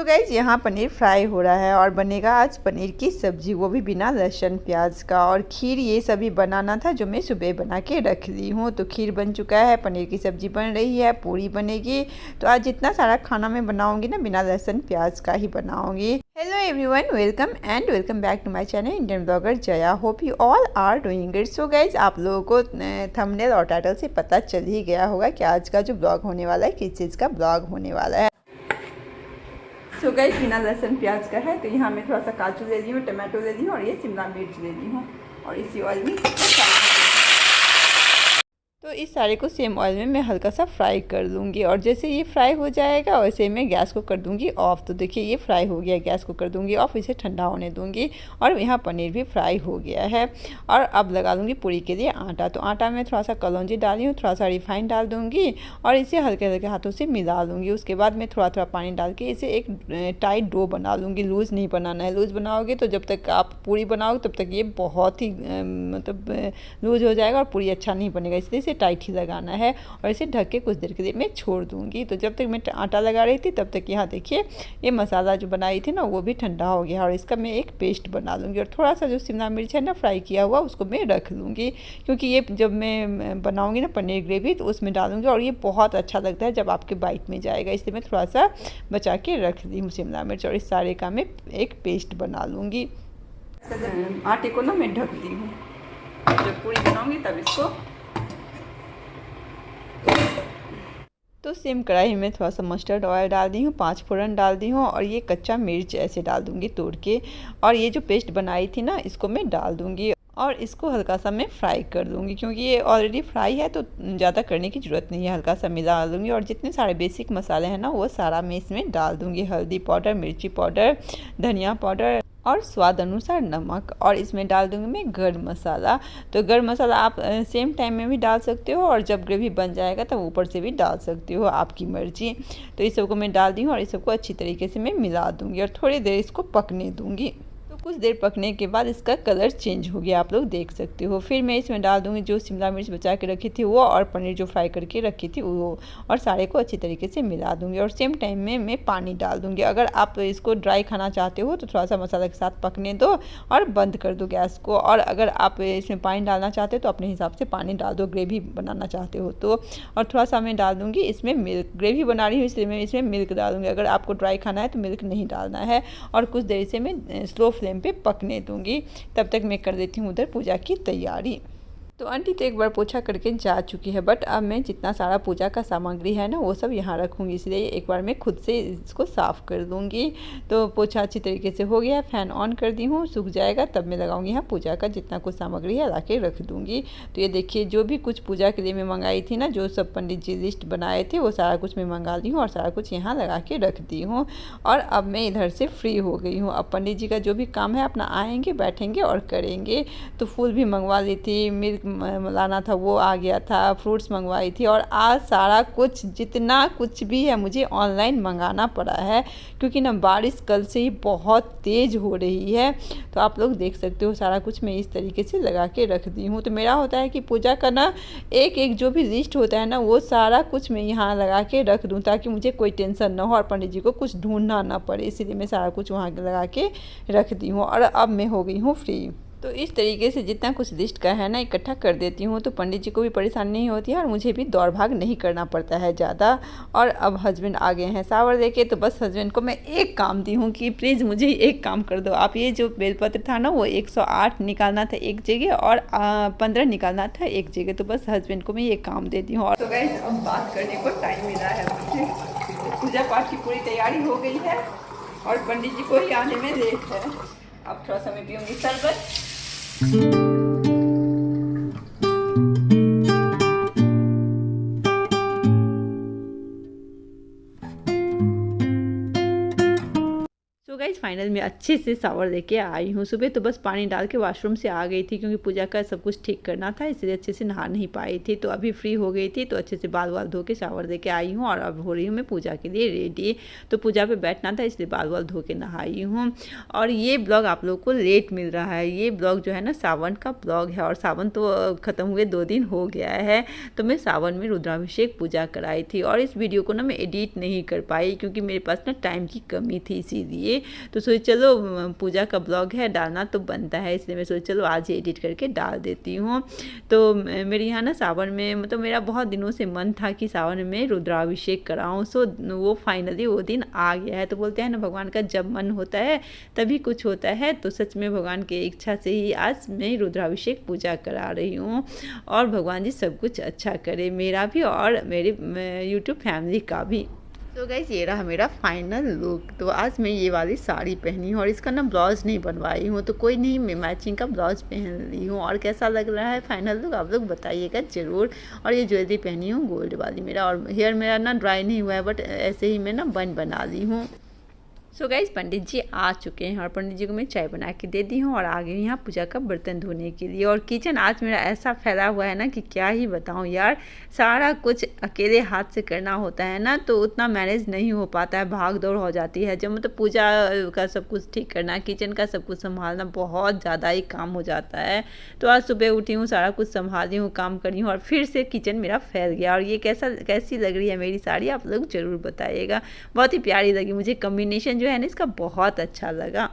So guys यहाँ paneer fry हो रहा है और बनेगा आज पनीर की सब्ज़ी, वो भी बिना लहसुन प्याज का। और खीर ये सभी बनाना था जो मैं सुबह बना के रख ली हूँ। तो खीर बन चुका है, पनीर की सब्ज़ी बन रही है, पूरी बनेगी। तो आज जितना सारा खाना मैं बनाऊँगी ना बिना लहसुन प्याज का ही बनाऊँगी। Hello everyone, welcome back to my channel Indian blogger Jaya. Hope you all are doing it. So guys आप लोगों को थंबनेल और टाइटल से पता चल ही गया होगा कि आज का जो ब्लॉग होने वाला है किस चीज़ का ब्लॉग होने वाला है। सो गाइस बिना लहसुन प्याज का है। तो यहाँ मैं थोड़ा सा काजू ले ली हूँ, टमाटो ले ली हूँ और ये शिमला मिर्च ले ली हूँ और इसी ऑयल में तो इस सारे को सेम ऑयल में मैं हल्का सा फ्राई कर लूँगी। और जैसे ये फ्राई हो जाएगा वैसे मैं गैस को कर दूँगी ऑफ़। तो देखिए ये फ्राई हो गया, गैस को कर दूँगी ऑफ़, इसे ठंडा होने दूँगी। और यहाँ पनीर भी फ्राई हो गया है। और अब लगा लूँगी पूरी के लिए आटा। तो आटा में थोड़ा सा कलौंजी डाली हूँ, थोड़ा सा रिफाइंड डाल दूँगी और इसे हल्के हल्के हाथों से मिला लूँगी। उसके बाद मैं थोड़ा थोड़ा पानी डाल के इसे एक टाइट डो बना लूँगी। लूज़ नहीं बनाना है, लूज़ बनाओगे तो जब तक आप पूरी बनाओगे तब तक ये बहुत ही मतलब लूज़ हो जाएगा और पूरी अच्छा नहीं बनेगा, इसलिए इसे टाइट ही लगाना है। और इसे ढक के कुछ देर के लिए मैं छोड़ दूंगी। तो जब तक मैं आटा लगा रही थी तब तक यहाँ देखिए ये मसाला जो बनाई थी ना वो भी ठंडा हो गया। और इसका मैं एक पेस्ट बना लूँगी। और थोड़ा सा जो शिमला मिर्च है ना फ्राई किया हुआ उसको मैं रख लूँगी, क्योंकि ये जब मैं बनाऊँगी ना पनीर ग्रेवी तो उसमें डालूँगी और ये बहुत अच्छा लगता है जब आपके बाइट में जाएगा, इसलिए मैं थोड़ा सा बचा के रख ली हूँ शिमला मिर्च। और इस सारे का मैं एक पेस्ट बना लूँगी। आटे को ना मैं ढक दी हूँ, जब पूरी बनाऊँगी तब इसको। तो सेम कढ़ाई में थोड़ा सा मस्टर्ड ऑयल डाल दी हूँ, 5 फोरन डाल दी हूँ और ये कच्चा मिर्च ऐसे डाल दूँगी तोड़ के। और ये जो पेस्ट बनाई थी ना इसको मैं डाल दूँगी और इसको हल्का सा मैं फ्राई कर लूँगी, क्योंकि ये ऑलरेडी फ्राई है तो ज़्यादा करने की ज़रूरत नहीं है, हल्का सा मिला लूँगी। और जितने सारे बेसिक मसाले हैं ना वो सारा मैं इसमें डाल दूँगी। हल्दी पाउडर, मिर्ची पाउडर, धनिया पाउडर और स्वाद अनुसार नमक। और इसमें डाल दूँगी मैं गरम मसाला। तो गरम मसाला आप सेम टाइम में भी डाल सकते हो और जब ग्रेवी बन जाएगा तब ऊपर से भी डाल सकते हो, आपकी मर्जी। तो इस सबको मैं डाल दी हूँ और इस सबको अच्छी तरीके से मैं मिला दूँगी और थोड़ी देर इसको पकने दूँगी। तो कुछ देर पकने के बाद इसका कलर चेंज हो गया, आप लोग देख सकते हो। फिर मैं इसमें डाल दूँगी जो शिमला मिर्च बचा के रखी थी वो और पनीर जो फ्राई करके रखी थी वो, और सारे को अच्छी तरीके से मिला दूँगी। और सेम टाइम में मैं पानी डाल दूँगी। अगर आप इसको ड्राई खाना चाहते हो तो थोड़ा सा मसाला के साथ पकने दो और बंद कर दो गैस को। और अगर आप इसमें पानी डालना चाहते हो तो अपने हिसाब से पानी डाल दो, ग्रेवी बनाना चाहते हो तो। और थोड़ा सा मैं डाल दूँगी इसमें मिल्क, ग्रेवी बना रही हूँ इसलिए मैं इसमें मिल्क डालूँगी। अगर आपको ड्राई खाना है तो मिल्क नहीं डालना है। और कुछ देर से मैं स्लो फ्लेम पे पकने दूंगी। तब तक मैं कर देती हूँ उधर पूजा की तैयारी। तो आंटी तो एक बार पोछा करके जा चुकी है, बट अब मैं जितना सारा पूजा का सामग्री है ना वो सब यहाँ रखूँगी, इसलिए एक बार मैं खुद से इसको साफ़ कर दूँगी। तो पोछा अच्छी तरीके से हो गया, फ़ैन ऑन कर दी हूँ, सूख जाएगा तब मैं लगाऊँगी यहाँ पूजा का जितना कुछ सामग्री है ला के रख दूँगी। तो ये देखिए जो भी कुछ पूजा के लिए मैं मंगाई थी ना, जो सब पंडित जी लिस्ट बनाए थे वो सारा कुछ मैं मंगा ली हूँ और सारा कुछ यहाँ लगा के रख दी हूँ। और अब मैं इधर से फ्री हो गई हूँ। अब पंडित जी का जो भी काम है अपना आएँगे, बैठेंगे और करेंगे। तो फूल भी मंगवा ली थी, मिल्क लाना था वो आ गया था, फ्रूट्स मंगवाई थी। और आज सारा कुछ जितना कुछ भी है मुझे ऑनलाइन मंगाना पड़ा है, क्योंकि ना बारिश कल से ही बहुत तेज़ हो रही है। तो आप लोग देख सकते हो सारा कुछ मैं इस तरीके से लगा के रख दी हूँ। तो मेरा होता है कि पूजा का ना एक एक जो भी लिस्ट होता है ना वो सारा कुछ मैं यहाँ लगा के रख दूँ, ताकि मुझे कोई टेंशन ना हो और पंडित जी को कुछ ढूंढना ना पड़े, इसीलिए मैं सारा कुछ वहाँ लगा के रख दी हूँ। और अब मैं हो गई हूँ फ्री। तो इस तरीके से जितना कुछ लिस्ट का है ना इकट्ठा कर देती हूँ, तो पंडित जी को भी परेशानी नहीं होती है और मुझे भी दौड़ भाग नहीं करना पड़ता है ज़्यादा। और अब हस्बैंड आ गए हैं शावर लेके, तो बस हस्बैंड को मैं एक काम दी हूँ कि प्लीज़ मुझे एक काम कर दो आप। ये जो बेलपत्र था ना वो 108 निकालना था एक जगह और 15 निकालना था एक जगह। तो बस हस्बैंड को मैं ये काम देती हूँ। और तो गाइस अब बात करने को टाइम मिला है मुझे। पूजा पाठ की पूरी तैयारी हो गई है और पंडित जी को ही आने में लेट है। अब थोड़ा सा मैं पीऊँगी शरबत। सो गाइस फाइनल में अच्छे से शावर लेके आई हूँ। सुबह तो बस पानी डाल के वॉशरूम से आ गई थी, क्योंकि पूजा का सब कुछ ठीक करना था, इसलिए अच्छे से नहा नहीं पाई थी। तो अभी फ्री हो गई थी, तो अच्छे से बाल वाल धो के शावर लेके आई हूँ और अब हो रही हूँ मैं पूजा के लिए रेडी। तो पूजा पे बैठना था, इसलिए बाल वाल धो के नहाई हूँ। और ये ब्लॉग आप लोग को लेट मिल रहा है। ये ब्लॉग जो है ना सावन का ब्लॉग है, और सावन तो ख़त्म हुए 2 दिन हो गया है। तो मैं सावन में रुद्राभिषेक पूजा कराई थी, और इस वीडियो को ना मैं एडिट नहीं कर पाई, क्योंकि मेरे पास ना टाइम की कमी थी, इसीलिए। तो सोच चलो पूजा का ब्लॉग है, डालना तो बनता है, इसलिए मैं सोच चलो आज ही एडिट करके डाल देती हूँ। तो मेरे यहाँ ना सावन में मतलब मेरा बहुत दिनों से मन था कि सावन में रुद्राभिषेक कराऊँ। सो वो फाइनली वो दिन आ गया है। तो बोलते हैं ना भगवान का जब मन होता है तभी कुछ होता है। तो सच में भगवान की इच्छा से ही आज मैं रुद्राभिषेक पूजा करा रही हूँ, और भगवान जी सब कुछ अच्छा करे, मेरा भी और मेरी यूट्यूब फैमिली का भी। तो गाइस ये रहा मेरा फाइनल लुक। तो आज मैं ये वाली साड़ी पहनी हूँ, और इसका ना ब्लाउज नहीं बनवाई हूँ, तो कोई नहीं, मैं मैचिंग का ब्लाउज पहन ली हूँ। और कैसा लग रहा है फाइनल लुक आप लोग बताइएगा ज़रूर। और ये ज्वेलरी पहनी हूँ गोल्ड वाली मेरा, और हेयर मेरा ना ड्राई नहीं हुआ है, बट ऐसे ही मैं ना बना ली हूँ। सो गाइस पंडित जी आ चुके हैं, और पंडित जी को मैं चाय बना के दे दी हूँ, और आ गई यहाँ पूजा का बर्तन धोने के लिए। और किचन आज मेरा ऐसा फैला हुआ है ना कि क्या ही बताऊँ यार, सारा कुछ अकेले हाथ से करना होता है ना, तो उतना मैनेज नहीं हो पाता है, भाग दौड़ हो जाती है। जब मतलब पूजा का सब कुछ ठीक करना, किचन का सब कुछ संभालना बहुत ज़्यादा ही काम हो जाता है। तो आज सुबह उठी हूँ, सारा कुछ संभाली हूँ, काम करी हूँ, और फिर से किचन मेरा फैल गया। और ये कैसी लग रही है मेरी साड़ी आप लोग ज़रूर बताइएगा। बहुत ही प्यारी लगी मुझे, कम्बिनेशन जो है ना इसका बहुत अच्छा लगा।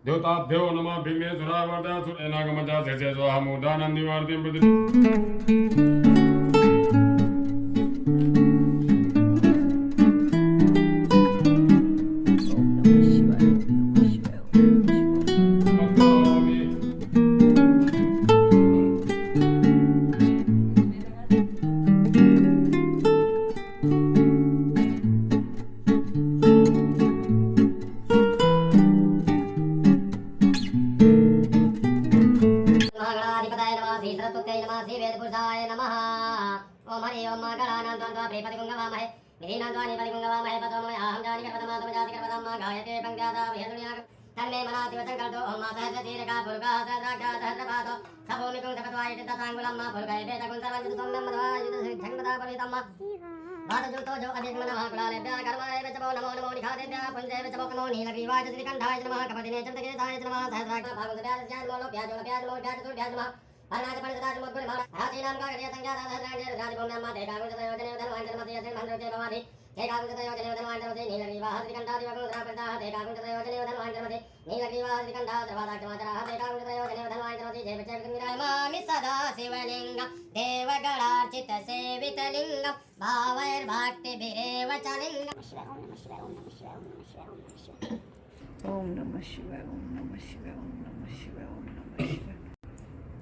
देवताभ्यो नमः विघ्नेश्वराय सुरेनागमजा स्वाहा मूर्धानंदिवार्तिं तन्मे मनाति वचंकल्तो ओम सहस्रतीरका पुरुका सहस्राक्षा सहस्रपातो सभूमिकुं सपत्वाय चित्तसांगुलम्मा पुरुकाय वेदकुं सर्वं सोम्यं मध्वा युतसिद्धंगदा परितम्मा वादजुतो जो अधिक मनः कुलालेभ्यः कर्माय वचपो नमो नमो निखादेभ्यः पुंजय वचपो नमो नीलग्रीवाय श्रीकण्ठाय नमः कपतिने चन्द्रकेशाय नमः सहस्राक्षा भागवतभ्याय नमो लोभ्याय नमो भरणाय पंचदाय नमो गुरुमाण राजीनाम का करिया संज्ञाता सहस्रांगे राजभूम्यां माते कागुंसतयोजने धनवान् जन्मति यस्मिन् भद्रते भवानि हे कागुंसतयोजने धनवान् जन्मति नीलग्रीवाः श्रीकण्ठादिवकुन्द्रापदाः हे कागुंसतयोजने धनवान् जन्मति नीलग्रीवाः श्रीकण्ठाः सर्वादाक्षमाचराः हे कागुंसतयोजने धनवान् जन्मति जय विचक्षुरामामि सदा शिवलिङ्गं देवगणार्चित सेवितलिङ्गं भावैर्भक्तिभिरेव च लिङ्गम्। ओम नमः शिवाय, ओम नमः शिवाय, ओम नमः शिवाय, ओम नमः शिवाय,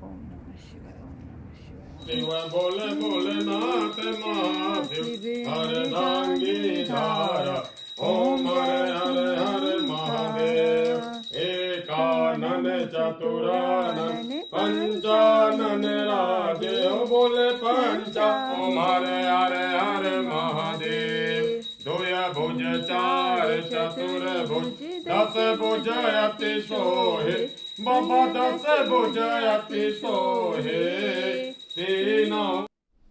ओम नमः शिवाय, ओम नमः शिवाय। शिव बोले भोलेनाथ महादेव अर्धांगी धारा ओम हरे हरे हरे महादेव एकानन चतुरानन पंचानन राधे बोले पंचा ओम हरे हरे हरे महादेव दोया भुज चार चतुर भुज दस भुज अति सोहे बाबा दस भुज अति सोहे तीनों।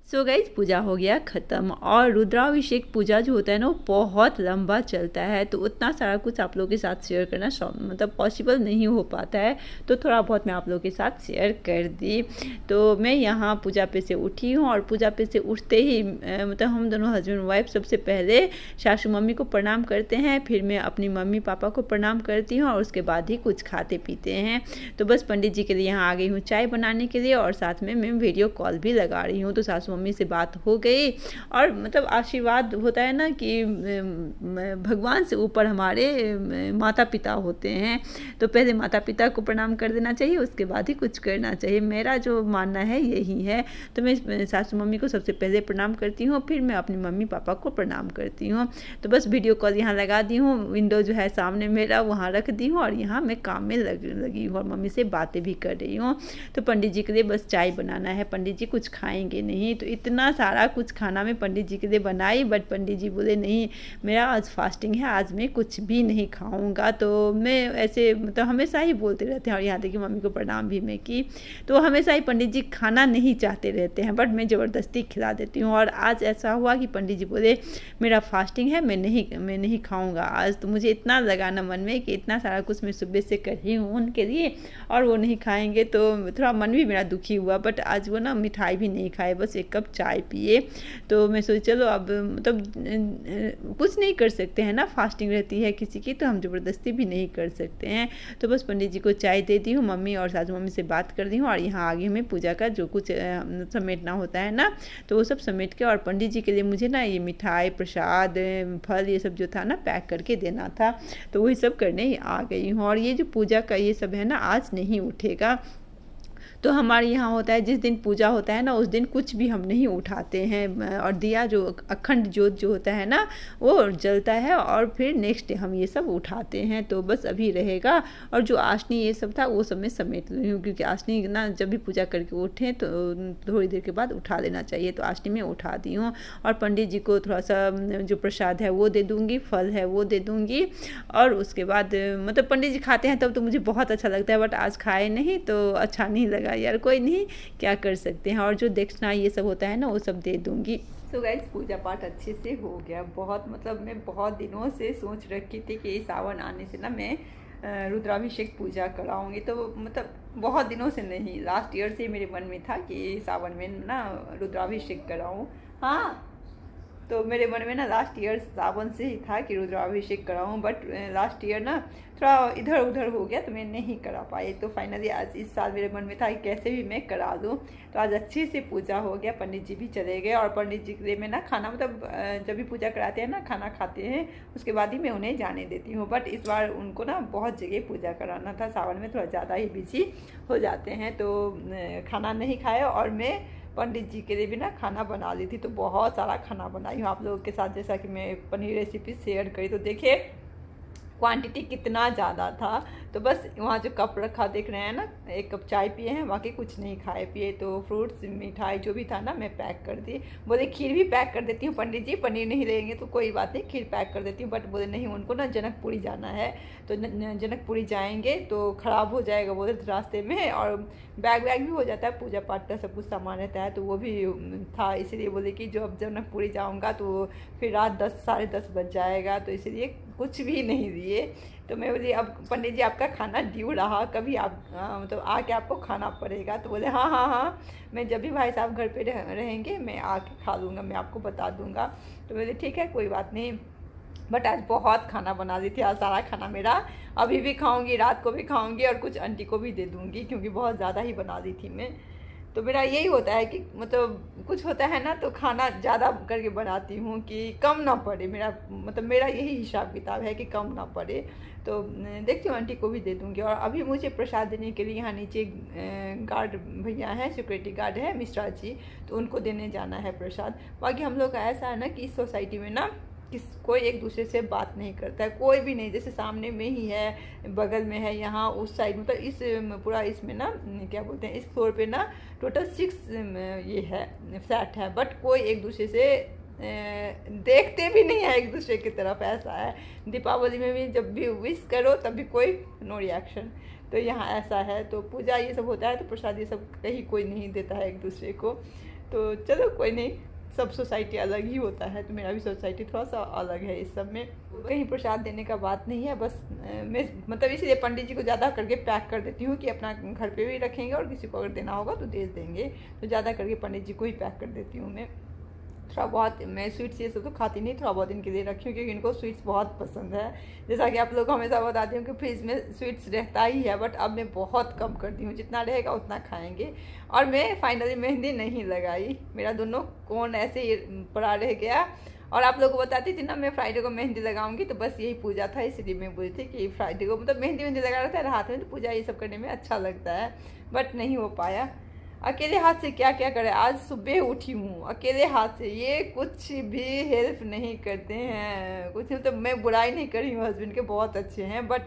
सो गाइस पूजा हो गया ख़त्म। और रुद्राभिषेक पूजा जो होता है ना वो बहुत लंबा चलता है, तो उतना सारा कुछ आप लोगों के साथ शेयर करना मतलब पॉसिबल नहीं हो पाता है, तो थोड़ा बहुत मैं आप लोगों के साथ शेयर कर दी। तो मैं यहाँ पूजा पे से उठी हूँ, और पूजा पे से उठते ही मतलब हम दोनों हस्बैंड वाइफ सबसे पहले सासू मम्मी को प्रणाम करते हैं, फिर मैं अपनी मम्मी पापा को प्रणाम करती हूँ, और उसके बाद ही कुछ खाते पीते हैं। तो बस पंडित जी के लिए यहाँ आ गई हूँ चाय बनाने के लिए, और साथ में मैं वीडियो कॉल भी लगा रही हूँ। तो सासू मम्मी से बात हो गई, और मतलब आशीर्वाद होता है ना कि भगवान से ऊपर हमारे माता पिता होते हैं, तो पहले माता पिता को प्रणाम कर देना चाहिए, उसके बाद ही कुछ करना चाहिए। मेरा जो मानना है यही है। तो मैं सासू मम्मी को सबसे पहले प्रणाम करती हूँ, फिर मैं अपनी मम्मी पापा को प्रणाम करती हूँ। तो बस वीडियो कॉल यहाँ लगा दी हूँ, विंडो जो है सामने मेरा वहाँ रख दी हूँ, और यहाँ मैं काम में लगी हूँ, और मम्मी से बातें भी कर रही हूँ। तो पंडित जी के लिए बस चाय बनाना है, पंडित जी कुछ खाएंगे नहीं, तो इतना सारा कुछ खाना मैं पंडित जी के लिए बनाई, बट पंडित जी बोले नहीं मेरा आज फास्टिंग है, आज मैं कुछ भी नहीं खाऊंगा। तो मैं ऐसे मतलब हमेशा ही बोलते रहते हैं, और यहाँ तक कि मम्मी को प्रणाम भी मैं की, तो हमेशा ही पंडित जी खाना नहीं चाहते रहते हैं, बट मैं ज़बरदस्ती खिला देती हूँ। और आज ऐसा हुआ कि पंडित जी बोले मेरा फास्टिंग है, मैं नहीं खाऊंगा आज। तो मुझे इतना लगा ना मन में कि इतना सारा कुछ मैं सुबह से कर रही हूँ उनके लिए और वो नहीं खाएंगे, तो थोड़ा मन भी मेरा दुखी हुआ। बट आज वो ना मिठाई भी नहीं खाए, बस 1 कप चाय पिए। तो मैं सोची चलो अब मतलब कुछ नहीं कर सकते हैं ना, फास्टिंग रहती है किसी की, तो हम ज़बरदस्ती भी नहीं कर सकते हैं। तो बस पंडित जी को चाय देती हूँ, मम्मी और सासू मम्मी से बात कर दी हूँ, और यहाँ आगे हमें पूजा का जो कुछ समेटना होता है ना, तो वो सब समेट के, और पंडित जी के लिए मुझे ना ये मिठाई, प्रसाद, फल, ये सब जो था ना पैक करके देना था, तो वही सब करने आ गई हूँ। और ये जो पूजा का ये सब है ना आज नहीं उठेगा। तो हमारे यहाँ होता है जिस दिन पूजा होता है ना उस दिन कुछ भी हम नहीं उठाते हैं, और दिया जो अखंड ज्योत जो होता है ना वो जलता है, और फिर नेक्स्ट डे हम ये सब उठाते हैं। तो बस अभी रहेगा, और जो आशनी ये सब था वो सब मैं समेट रही हूँ, क्योंकि आशनी ना जब भी पूजा करके उठें तो थोड़ी देर के बाद उठा लेना चाहिए। तो आशनी में उठा दी हूँ, और पंडित जी को थोड़ा सा जो प्रसाद है वो दे दूँगी, फल है वो दे दूँगी, और उसके बाद मतलब पंडित जी खाते हैं तब तो मुझे बहुत अच्छा लगता है, बट आज खाए नहीं तो अच्छा नहीं लगा यार, कोई नहीं क्या कर सकते हैं। और जो दक्षिणा ये सब होता है ना वो सब दे दूंगी। तो गाइस पूजा पाठ अच्छे से हो गया, बहुत मतलब मैं बहुत दिनों से सोच रखी थी कि सावन आने से ना मैं रुद्राभिषेक पूजा कराऊंगी। तो मतलब बहुत दिनों से नहीं, लास्ट ईयर से मेरे मन में था कि सावन में ना रुद्राभिषेक कराऊं। हाँ, तो मेरे मन में ना लास्ट ईयर सावन से ही था कि रुद्राभिषेक कराऊं, बट लास्ट ईयर ना थोड़ा इधर उधर हो गया तो मैं नहीं करा पाई। तो फाइनली आज इस साल मेरे मन में था कि कैसे भी मैं करा दूं। तो आज अच्छे से पूजा हो गया, पंडित जी भी चले गए, और पंडित जी के लिए मैं ना खाना मतलब जब भी पूजा कराते हैं ना खाना खाते हैं उसके बाद ही मैं उन्हें जाने देती हूँ। बट इस बार उनको ना बहुत जगह पूजा कराना था, सावन में थोड़ा ज़्यादा ही बिजी हो जाते हैं, तो खाना नहीं खाया। और मैं पंडित जी के लिए भी ना खाना बना ली थी, तो बहुत सारा खाना बनाई हूँ आप लोगों के साथ, जैसा कि मैं पनीर रेसिपी शेयर करी। तो देखिए क्वांटिटी कितना ज़्यादा था। तो बस वहाँ जो कप रखा देख रहे हैं ना, 1 कप चाय पिए हैं, बाकी कुछ नहीं खाए पिए। तो फ्रूट्स मिठाई जो भी था ना मैं पैक कर दी। बोले खीर भी पैक कर देती हूँ पंडित जी, पनीर नहीं लेंगे तो कोई बात नहीं, खीर पैक कर देती हूँ। बट बोले नहीं, उनको ना जनकपुरी जाना है, तो जनकपुरी जाएंगे तो ख़राब हो जाएगा बोले रास्ते में, और बैग वैग भी हो जाता है, पूजा पाठ का सब कुछ सामान रहता है, तो वो भी था। इसीलिए बोले कि जो अब जनकपुरी जाऊँगा तो फिर रात 10 साढ़े 10 बज जाएगा, तो इसीलिए कुछ भी नहीं दिए। तो मैं बोली अब पंडित जी आपका खाना ड्यू रहा, कभी आप मतलब आके आपको खाना पड़ेगा। तो बोले हाँ हाँ हाँ, मैं जब भी भाई साहब घर पे रहेंगे मैं आके खा लूँगा, मैं आपको बता दूँगा। तो बोले ठीक है कोई बात नहीं। बट आज बहुत खाना बना दी थी, आज सारा खाना मेरा अभी भी खाऊंगी, रात को भी खाऊंगी, और कुछ आंटी को भी दे दूँगी, क्योंकि बहुत ज़्यादा ही बना दी थी मैं। तो मेरा यही होता है कि मतलब कुछ होता है ना तो खाना ज़्यादा करके बनाती हूँ कि कम ना पड़े, मेरा मतलब मेरा यही हिसाब किताब है कि कम ना पड़े। तो देखती हूँ आंटी को भी दे दूँगी। और अभी मुझे प्रसाद देने के लिए यहाँ नीचे गार्ड भैया हैं, सिक्योरिटी गार्ड है मिश्रा जी, तो उनको देने जाना है प्रसाद। बाकी हम लोग का ऐसा है ना कि इस सोसाइटी में ना कोई एक दूसरे से बात नहीं करता है, कोई भी नहीं। जैसे सामने में ही है, बगल में है, यहाँ उस साइड मतलब इस पूरा इसमें ना क्या बोलते हैं, इस फ्लोर पे ना टोटल 6 ये है फ्लैट है, बट कोई एक दूसरे से देखते भी नहीं है एक दूसरे की तरफ, ऐसा है। दीपावली में भी जब भी विश करो तब भी कोई नो रिएक्शन, तो यहाँ ऐसा है। तो पूजा ये सब होता है तो प्रसाद ये सब कहीं कोई नहीं देता है एक दूसरे को। तो चलो कोई नहीं, सब सोसाइटी अलग ही होता है, तो मेरा भी सोसाइटी थोड़ा सा अलग है इस सब में। कहीं प्रसाद देने का बात नहीं है, बस मैं मतलब इसलिए पंडित जी को ज़्यादा करके पैक कर देती हूँ कि अपना घर पे भी रखेंगे, और किसी को अगर देना होगा तो दे देंगे। तो ज़्यादा करके पंडित जी को ही पैक कर देती हूँ मैं। थोड़ा बहुत मैं स्वीट्स ये सब तो खाती नहीं, थोड़ा बहुत इनके लिए रखी हूँ, क्योंकि इनको स्वीट्स बहुत पसंद है। जैसा कि आप लोग को हमेशा बताती हूँ कि फ्रिज में स्वीट्स रहता ही है, बट अब मैं बहुत कम कर दी हूँ, जितना रहेगा उतना खाएंगे। और मैं फाइनली मेहंदी नहीं लगाई, मेरा दोनों कोन ऐसे ही पड़ा रह गया। और आप लोगों को बताती थी ना मैं फ्राइडे को मेहंदी लगाऊंगी, तो बस यही पूजा था, इसलिए मैं बोली थी कि फ्राइडे को मतलब मेहंदी लगा रहा था हाथ में, तो पूजा ये सब करने में अच्छा लगता है, बट नहीं हो पाया। अकेले हाथ से क्या क्या करे, आज सुबह उठी हूँ अकेले हाथ से, ये कुछ भी हेल्प नहीं करते हैं कुछ। तो मैं बुराई नहीं कर रही हूँ, हस्बैंड के बहुत अच्छे हैं, बट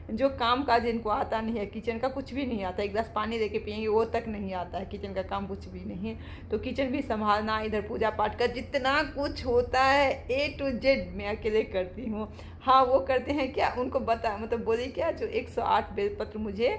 जो काम काज इनको आता नहीं है, किचन का कुछ भी नहीं आता, एक गिलास पानी दे के पियेंगे वो तक नहीं आता है, किचन का काम कुछ भी नहीं है। तो किचन भी संभालना, इधर पूजा पाठ का जितना कुछ होता है A to Z मैं अकेले करती हूँ। हाँ, वो करते हैं क्या, उनको बता मतलब बोली क्या, जो 108 बेलपत्र मुझे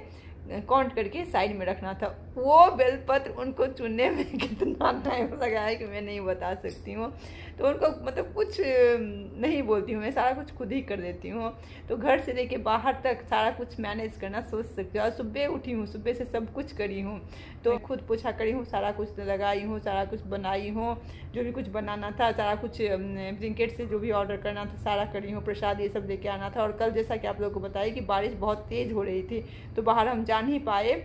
काउंट करके साइड में रखना था, वो बेलपत्र उनको चुनने में कितना टाइम लगा है कि मैं नहीं बता सकती हूँ। तो उनको मतलब कुछ नहीं बोलती हूँ, मैं सारा कुछ खुद ही कर देती हूँ। तो घर से लेके बाहर तक सारा कुछ मैनेज करना सोच सकते हो। और सुबह उठी हूँ, सुबह से सब कुछ करी हूँ, तो खुद पोछा करी हूँ, सारा कुछ लगाई हूँ, सारा कुछ बनाई हूँ, जो भी कुछ बनाना था सारा कुछ ब्लिंकिट से जो भी ऑर्डर करना था सारा करी हूँ, प्रसाद ये सब लेके आना था। और कल जैसा कि आप लोगों को बताया कि बारिश बहुत तेज़ हो रही थी, तो बाहर हम जा नहीं पाए,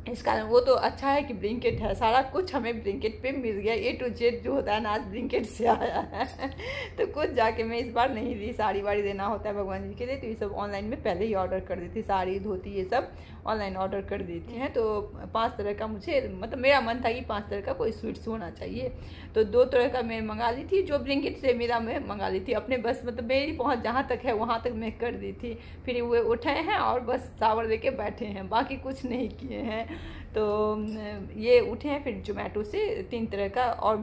इस कारण वो तो अच्छा है कि ब्लिंकिट है, सारा कुछ हमें ब्लिंकिट पे मिल गया। A to Z जो होता है ना आज ब्लिंकिट से आया है। तो कुछ जाके मैं इस बार नहीं ली, साड़ी वाड़ी देना होता है भगवान जी के लिए, तो ये सब ऑनलाइन में पहले ही ऑर्डर कर दी थी, साड़ी धोती ये सब ऑनलाइन ऑर्डर कर देती हैं। तो 5 तरह का मुझे मतलब मेरा मन था कि 5 तरह का कोई स्वीट्स होना चाहिए, तो 2 तरह का मैं मंगा ली थी, जो ब्लिंकिट से मेरा मैं मंगा ली थी अपने, बस मतलब मेरी पहुँच जहाँ तक है वहाँ तक मैं कर दी थी। फिर वो उठे हैं और बस सावर दे के बैठे हैं, बाकी कुछ नहीं किए हैं। तो ये उठे हैं, फिर जोमेटो से 3 तरह का और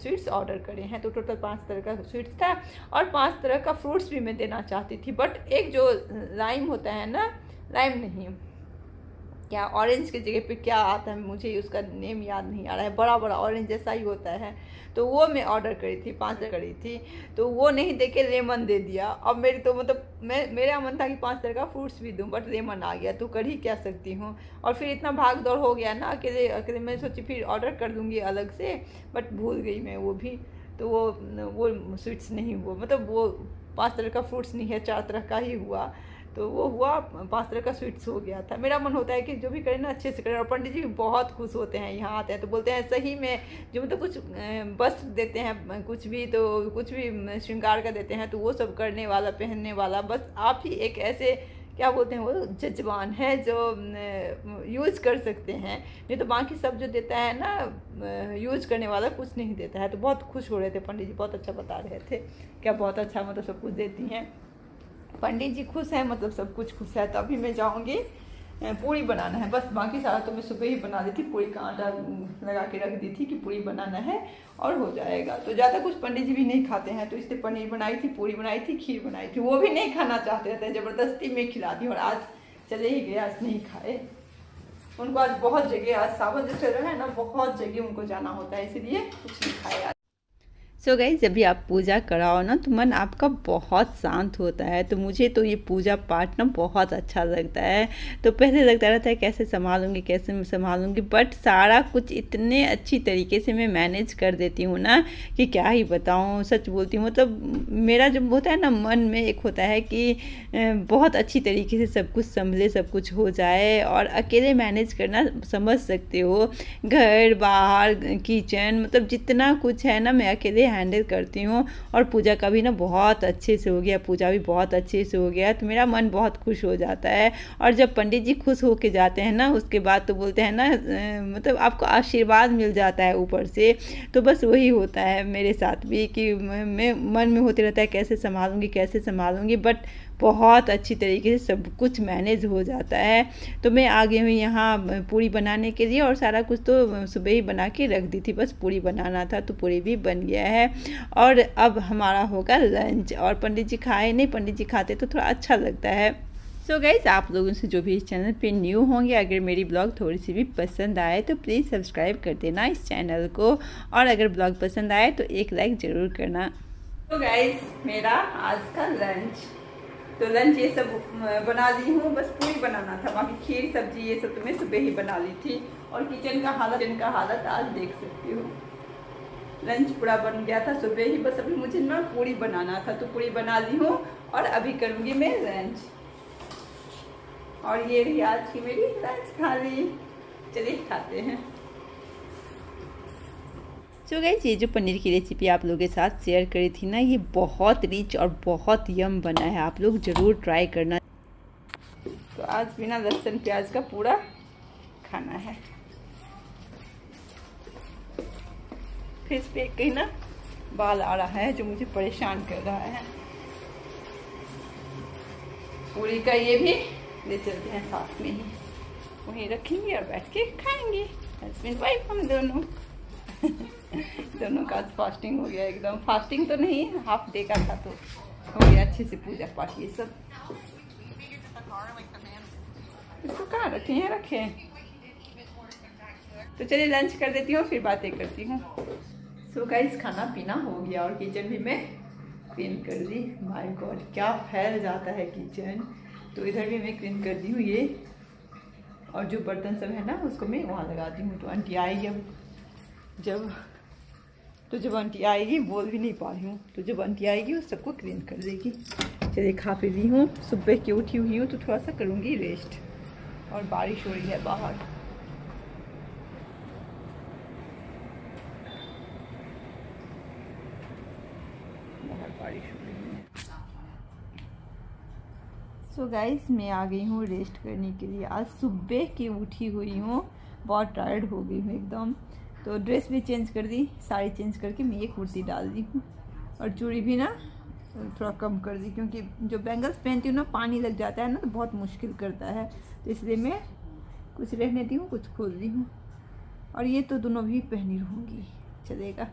स्वीट्स ऑर्डर करे हैं, तो टोटल 5 तरह का स्वीट्स था। और 5 तरह का फ्रूट्स भी मैं देना चाहती थी, बट एक जो लाइम होता है ना, लाइम नहीं, क्या ऑरेंज की जगह पे क्या आता है, मुझे उसका नेम याद नहीं आ रहा है, बड़ा बड़ा ऑरेंज जैसा ही होता है, तो वो मैं ऑर्डर करी थी, 5 करी थी, तो वो नहीं दे के लेमन दे दिया। अब मेरी तो मतलब मेरा मन था कि 5 तरह का फ्रूट्स भी दूं, बट लेमन आ गया, तो कर ही क्या सकती हूँ। और फिर इतना भाग दौड़ हो गया ना, अकेले मैं सोची फिर ऑर्डर कर दूँगी अलग से, बट भूल गई मैं वो भी, तो वो स्वीट्स नहीं हुआ, मतलब वो 5 तरह का फ्रूट्स नहीं है, 4 तरह का ही हुआ, तो वो हुआ 5 तरह का स्वीट्स हो गया था। मेरा मन होता है कि जो भी करें ना अच्छे से करें, और पंडित जी भी बहुत खुश होते हैं, यहाँ आते हैं तो बोलते हैं सही में जो मतलब कुछ वस्त्र देते हैं, कुछ भी श्रृंगार का देते हैं, तो वो सब करने वाला, पहनने वाला बस आप ही एक ऐसे क्या बोलते हैं वो जजवान है जो यूज़ कर सकते हैं, नहीं तो बाकी सब जो देता है ना यूज़ करने वाला कुछ नहीं देता है। तो बहुत खुश हो रहे थे पंडित जी, बहुत अच्छा बता रहे थे, क्या बहुत अच्छा मतलब सब कुछ देती हैं पंडित जी, खुश हैं मतलब सब कुछ खुश है। तो अभी मैं जाऊंगी, पूरी बनाना है बस, बाकी सारा तो मैं सुबह ही बना दी थी, पूरी का आटा लगा के रख दी थी कि पूरी बनाना है और हो जाएगा। तो ज़्यादा कुछ पंडित जी भी नहीं खाते हैं, तो इसलिए पनीर बनाई थी, पूरी बनाई थी, खीर बनाई थी, वो भी नहीं खाना चाहते थे, ज़बरदस्ती में खिलाती। और आज चले ही गए, आज नहीं खाए, उनको आज बहुत जगह, आज सावन जो चल रहा है ना, बहुत जगह उनको जाना होता है, इसलिए कुछ नहीं खाया। सो गाइस, जब भी आप पूजा कराओ ना तो मन आपका बहुत शांत होता है। तो मुझे तो ये पूजा पाठ ना बहुत अच्छा लगता है। तो पहले लगता रहता है कैसे संभालूंगी, बट सारा कुछ इतने अच्छी तरीके से मैं मैनेज कर देती हूँ ना कि क्या ही बताऊँ, सच बोलती हूँ। मतलब मेरा जब होता है ना मन में एक होता है कि बहुत अच्छी तरीके से सब कुछ संभले, सब कुछ हो जाए, और अकेले मैनेज करना समझ सकते हो, घर बाहर किचन मतलब जितना कुछ है ना मैं अकेले हैंडल करती हूँ। और पूजा का भी ना बहुत अच्छे से हो गया, पूजा भी बहुत अच्छे से हो गया, तो मेरा मन बहुत खुश हो जाता है। और जब पंडित जी खुश होके जाते हैं ना उसके बाद तो बोलते हैं ना मतलब आपको आशीर्वाद मिल जाता है ऊपर से। तो बस वही होता है मेरे साथ भी कि मैं मन में होते रहता है कैसे संभालूंगी, बट बहुत अच्छी तरीके से सब कुछ मैनेज हो जाता है। तो मैं आ गई हूँ यहाँ पूरी बनाने के लिए, और सारा कुछ तो सुबह ही बना के रख दी थी, बस पूरी बनाना था, तो पूरी भी बन गया है। और अब हमारा होगा लंच, और पंडित जी खाए नहीं, पंडित जी खाते तो थोड़ा अच्छा लगता है। सो गाइस, आप लोगों से जो भी इस चैनल पे न्यू होंगे, अगर मेरी ब्लॉग थोड़ी सी भी पसंद आए तो प्लीज़ सब्सक्राइब कर देना इस चैनल को, और अगर ब्लॉग पसंद आए तो एक लाइक ज़रूर करना। तो गाइस, मेरा आज का लंच, तो लंच ये सब बना ली हूँ, बस पूरी बनाना था, बाकी खीर सब्जी ये सब तो मैं सुबह ही बना ली थी। और किचन का हालत आज देख सकती हो, लंच पूरा बन गया था सुबह ही, बस अभी मुझे ना पूरी बनाना था, तो पूरी बना ली हूँ और अभी करूँगी मैं लंच। और ये रही आज की मेरी लंच थाली, चलिए खाते हैं। सो गाइस, ये जो पनीर की रेसिपी आप लोगों के साथ शेयर करी थी ना, ये बहुत रिच और बहुत यम बना है, आप लोग ज़रूर ट्राई करना। तो आज बिना लहसुन प्याज का पूरा खाना है। फेस पे कहीं ना बाल आ रहा है जो मुझे परेशान कर रहा है। पूरी का ये भी ले चलते हैं साथ में ही, वहीं रखेंगे और बैठ के खाएंगे हस्बैंड वाइफ हम दोनों। दोनों का फास्टिंग हो गया एकदम, फास्टिंग तो नहीं, हाफ डे का था, तो हो गया अच्छे से पूजा पाठ ये सब। इसको कहाँ रखे हैं, रखे हैं। तो चलिए लंच कर देती हूँ, फिर बातें करती हूँ। सो गाइस खाना पीना हो गया और किचन भी मैं क्लीन कर दी। माय गॉड क्या फैल जाता है किचन, तो इधर भी मैं क्लीन कर दी हूँ ये, और जो बर्तन सब है ना उसको मैं वहाँ लगा दी हूँ। तो आंटी आएगी अब, जब आंटी आएगी, बोल भी नहीं पा रही हूँ, तो जब आंटी आएगी वो सबको क्लीन कर देगी। चलिए खा पी ली हूँ, सुबह की उठी हुई हूँ तो थोड़ा सा करूँगी रेस्ट, और बारिश हो रही है बाहर। बारिश हो रही है। सो गाइस मैं आ गई हूँ रेस्ट करने के लिए। आज सुबह की उठी हुई हूँ, बहुत टायर्ड हो गई हूँ एकदम। तो ड्रेस भी चेंज कर दी, साड़ी चेंज करके मैं ये कुर्ती डाल दी हूँ, और चूड़ी भी ना थोड़ा कम कर दी, क्योंकि जो बैंगल्स पहनती हूँ ना पानी लग जाता है ना तो बहुत मुश्किल करता है, तो इसलिए मैं कुछ रहने दी हूँ, कुछ खोल दी हूँ। और ये तो दोनों भी पहनी रहूँगी, चलेगा।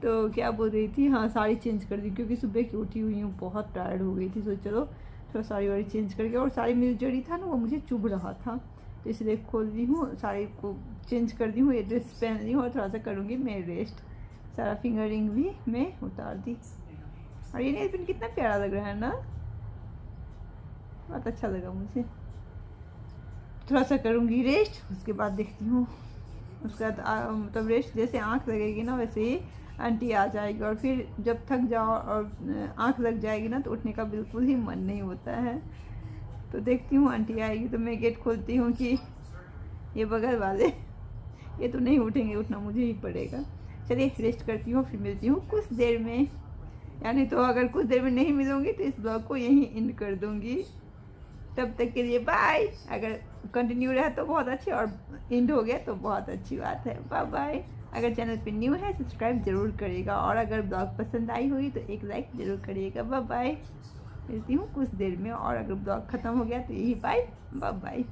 तो क्या बोल रही थी, हाँ साड़ी चेंज कर दी, क्योंकि सुबह की उठी हुई हूँ, बहुत टायर्ड हो गई थी। तो चलो थोड़ा साड़ी वाड़ी चेंज करके, और साड़ी मेरी जड़ी था ना वो मुझे चुभ रहा था, तो इसलिए खोल दी हूँ, साड़ी को चेंज कर दी हूँ, ये ड्रेस पहन ली हूँ, और थोड़ा सा करूँगी मैं रेस्ट। सारा फिंगर रिंग भी मैं उतार दी। और ये नेल पेंट कितना प्यारा लग रहा है ना, बहुत अच्छा लगा मुझे। थोड़ा सा करूँगी रेस्ट, उसके बाद देखती हूँ। उसके बाद मतलब रेस्ट, जैसे आँख लगेगी ना वैसे ही आंटी आ जाएगी, और फिर जब थक जाओ और आँख लग जाएगी ना तो उठने का बिल्कुल ही मन नहीं होता है। तो देखती हूँ आंटी आएगी तो मैं गेट खोलती हूँ कि ये बगल वाले ये तो नहीं उठेंगे, उठना मुझे ही पड़ेगा। चलिए रेस्ट करती हूँ, फिर मिलती हूँ कुछ देर में। यानी तो अगर कुछ देर में नहीं मिलूँगी तो इस ब्लॉग को यहीं एंड कर दूँगी। तब तक के लिए बाय। अगर कंटिन्यू रहा तो बहुत अच्छी, और एंड हो गया तो बहुत अच्छी बात है। Bye bye. अगर चैनल पे न्यू है सब्सक्राइब जरूर करिएगा, और अगर ब्लॉग पसंद आई हुई तो एक लाइक जरूर करिएगा। Bye bye. मिलती हूँ कुछ देर में, और अगर ब्लॉग ख़त्म हो गया तो यही बाय बाय।